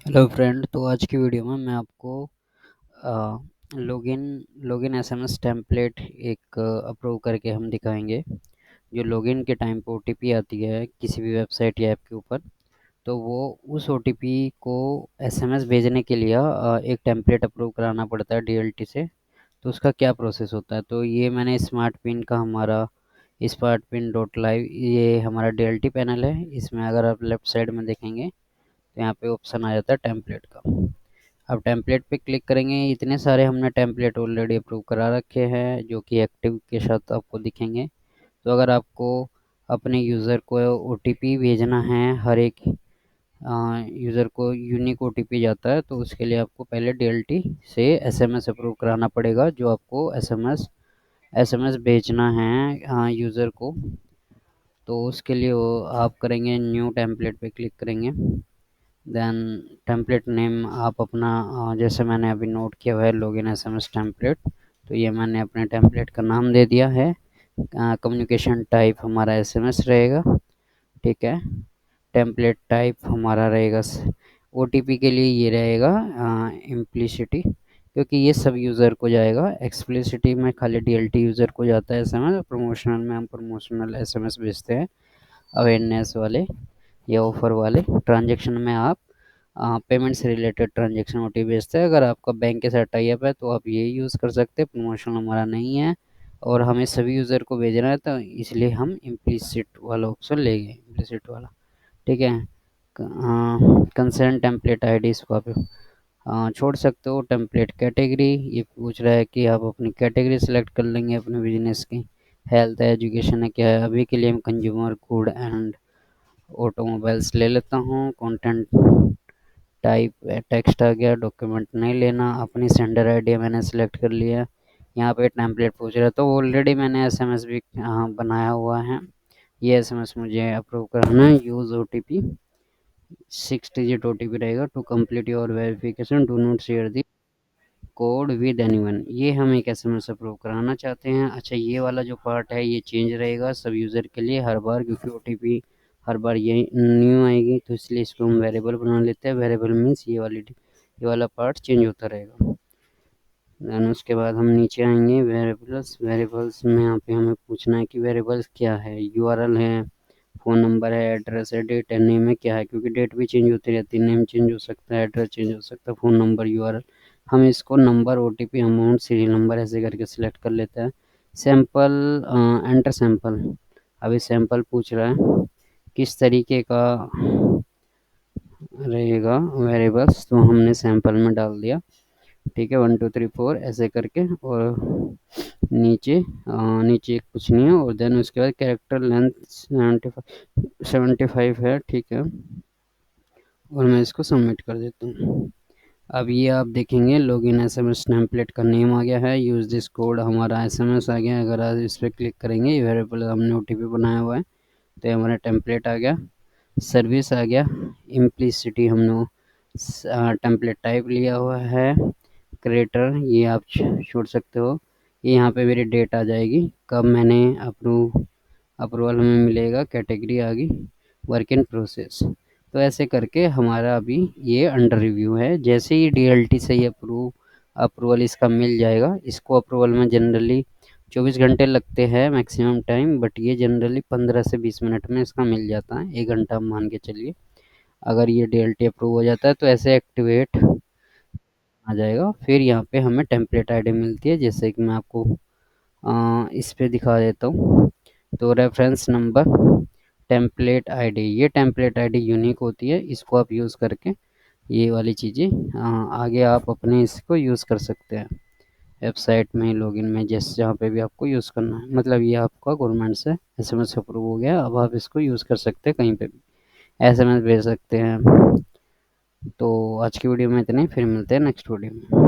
Hello friend. तो आज की वीडियो में मैं आपको लॉगिन लॉगिन एसएमएस टेम्पलेट एक अप्रूव करके हम दिखाएंगे। जो लॉगिन के टाइम पे ओटीपी आती है किसी भी वेबसाइट या ऐप के ऊपर, तो वो उस ओटीपी को एसएमएस भेजने के लिए एक टेम्पलेट अप्रूव कराना पड़ता है डीएलटी से। तो उसका क्या प्रोसेस होता है, तो ये मैंने स्मार्ट पिन का हमारा स्मार्ट पिन डॉट लाइव, ये हमारा डीएलटी पैनल है। इसमें अगर आप लेफ़्ट साइड में देखेंगे तो यहाँ पे ऑप्शन आ जाता है टेम्पलेट का। अब टेम्पलेट पे क्लिक करेंगे। इतने सारे हमने टेम्पलेट ऑलरेडी अप्रूव करा रखे हैं जो कि एक्टिव के साथ आपको दिखेंगे। तो अगर आपको अपने यूज़र को ओटीपी भेजना है, हर एक यूज़र को यूनिक ओटीपी जाता है, तो उसके लिए आपको पहले डीएलटी से एसएमएस अप्रूव कराना पड़ेगा। जो आपको एसएमएस एसएमएस भेजना है यूज़र को, तो उसके लिए वो आप करेंगे न्यू टेम्पलेट पे क्लिक करेंगे। देन टेम्पलेट नेम आप अपना जैसे मैंने अभी नोट किया हुआ है लॉगिन एसएमएस टेम्पलेट, तो ये मैंने अपने टेम्पलेट का नाम दे दिया है। कम्युनिकेशन टाइप हमारा एसएमएस रहेगा, ठीक है। टेम्पलेट टाइप हमारा रहेगा ओटीपी के लिए ये रहेगा इम्प्लिसिटी, क्योंकि ये सब यूज़र को जाएगा। एक्सप्लिसिटी में खाली डीएलटी यूज़र को जाता है एसएमएस। प्रमोशनल में हम प्रमोशनल एसएमएस भेजते हैं, अवेयरनेस वाले या ऑफ़र वाले। ट्रांजैक्शन में आप पेमेंट से रिलेटेड ट्रांजैक्शन ओटीपी भेजते हैं। अगर आपका बैंक के साथ टाई अप है तो आप ये यूज़ कर सकते हैं। प्रमोशनल हमारा नहीं है और हमें सभी यूज़र को भेजना है, तो इसलिए हम इम्प्लिसिट वाला ऑप्शन लेंगे, इम्प्लिसिट वाला, ठीक है। कंसर्न टेम्पलेट आईडी, इसको आप छोड़ सकते हो। टेम्पलेट कैटेगरी, ये पूछ रहा है कि आप अपनी कैटेगरी सेलेक्ट कर लेंगे अपने बिजनेस की। हेल्थ है, एजुकेशन है, क्या है। अभी के लिए हम कंज्यूमर गुड एंड ऑटोमोबाइल्स ले लेता हूँ। कंटेंट टाइप टेक्स्ट आ गया। डॉक्यूमेंट नहीं लेना। अपनी सेंडर आईडी मैंने सेलेक्ट कर लिया। यहाँ पे टेम्पलेट पूछ रहा है, तो ऑलरेडी मैंने एसएमएस भी बनाया हुआ है। ये एसएमएस मुझे अप्रूव करना है। यूज़ ओटीपी 6 डिजिट ओटीपी रहेगा। To complete your verification do not share the code with anyone, ये हम एक एसएमएस अप्रूव कराना चाहते हैं। अच्छा, ये वाला जो पार्ट है ये चेंज रहेगा सब यूज़र के लिए हर बार, क्योंकि ओटीपी हर बार ये न्यू आएगी, तो इसलिए इसको हम वेरिएबल बना लेते हैं। वेरिएबल मीन्स ये वाला पार्ट चेंज होता रहेगा। देन उसके बाद हम नीचे आएंगे वेरिएबल्स। वेरिएबल्स में यहाँ पे हमें पूछना है कि वेरिएबल्स क्या है। यूआरएल है, फ़ोन नंबर है, एड्रेस है, डेट है, नेम है, क्या है, क्योंकि डेट भी चेंज होती रहती है। नेम चेंज हो सकता है, एड्रेस चेंज हो सकता है, फ़ोन नंबर, यूआरएल। हम इसको number, OTP, amount, serial number ऐसे करके सिलेक्ट कर लेते हैं। Sample, enter sample. अभी सैंपल पूछ रहा है किस तरीके का रहेगा वेरिएबल्स, तो हमने सैंपल में डाल दिया, ठीक है। 1 2 3 4 ऐसे करके। और नीचे कुछ नहीं है। और देन उसके बाद कैरेक्टर लेंथ 75 है, ठीक है। और मैं इसको सबमिट कर देता हूँ। अब ये आप देखेंगे लॉगिन एसएमएस टेम्पलेट का नेम आ गया है। यूज़ दिस कोड, हमारा एसएमएस आ गया। अगर आप इस पर क्लिक करेंगे, वेरिएबल हमने ओटीपी बनाया हुआ है, तो ये हमारा टेम्पलेट आ गया। सर्विस आ गया। इम्प्लिसिटी हमने टेम्पलेट टाइप लिया हुआ है। क्रिएटर ये आप छोड़ सकते हो। ये यहाँ पे मेरी डेट आ जाएगी कब मैंने अप्रूवल हमें मिलेगा। कैटेगरी आ गई, वर्क इन प्रोसेस। तो ऐसे करके हमारा अभी ये अंडर रिव्यू है। जैसे ही डीएलटी से ये अप्रूवल इसका मिल जाएगा। इसको अप्रूवल में जनरली 24 घंटे लगते हैं मैक्सिमम टाइम, बट ये जनरली 15 से 20 मिनट में इसका मिल जाता है। 1 घंटा मान के चलिए। अगर ये डीएलटी अप्रूव हो जाता है तो ऐसे एक्टिवेट आ जाएगा। फिर यहाँ पे हमें टेम्पलेट आईडी मिलती है, जैसे कि मैं आपको इस पे दिखा देता हूँ। तो रेफरेंस नंबर, टेम्पलेट आईडी, ये टेम्पलेट आईडी यूनिक होती है। इसको आप यूज़ करके ये वाली चीज़ें आगे आप अपने इसको यूज़ कर सकते हैं वेबसाइट में, लॉगिन में, जैसे जहाँ पे भी आपको यूज़ करना है। मतलब ये आपका गवर्नमेंट से एसएमएस अप्रूव हो गया। अब आप इसको यूज़ कर सकते हैं, कहीं पे भी एसएमएस भेज सकते हैं। तो आज की वीडियो में इतना ही, फिर मिलते हैं नेक्स्ट वीडियो में।